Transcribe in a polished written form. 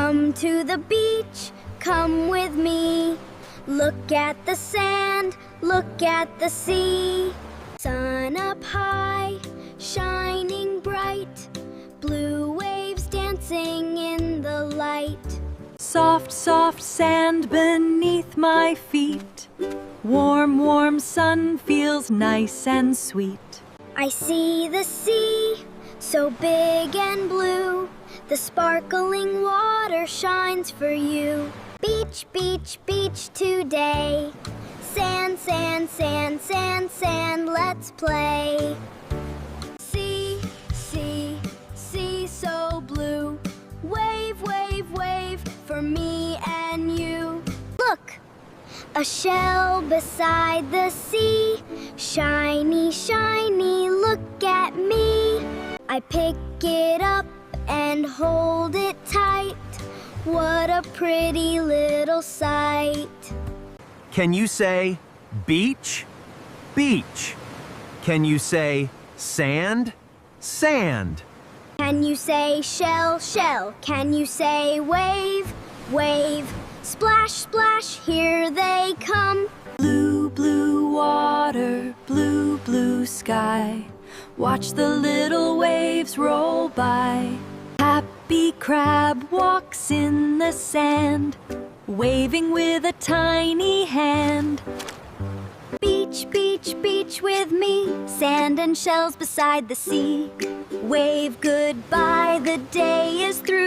Come to the beach, come with me. Look at the sand, look at the sea. Sun up high, shining bright. Blue waves dancing in the light. Soft, soft sand beneath my feet. Warm, warm sun feels nice and sweet. I see the sea, so big and blue. The sparkling water shines for you. Beach, beach, beach today. Sand, sand, sand, sand, sand, let's play. Sea, sea, sea so blue. Wave, wave, wave for me and you. Look, a shell beside the sea. Shiny, shiny, look at me. I pick it up and hold it tight. What a pretty little sight. Can you say beach? Beach. Can you say sand? Sand. Can you say shell, shell? Can you say wave, wave? Splash, splash, here they come. Blue, blue water, blue, blue sky. Watch the little waves roll by. Happy crab walks in the sand, waving with a tiny hand. Beach, beach, beach with me. Sand and shells beside the sea. Wave goodbye, the day is through.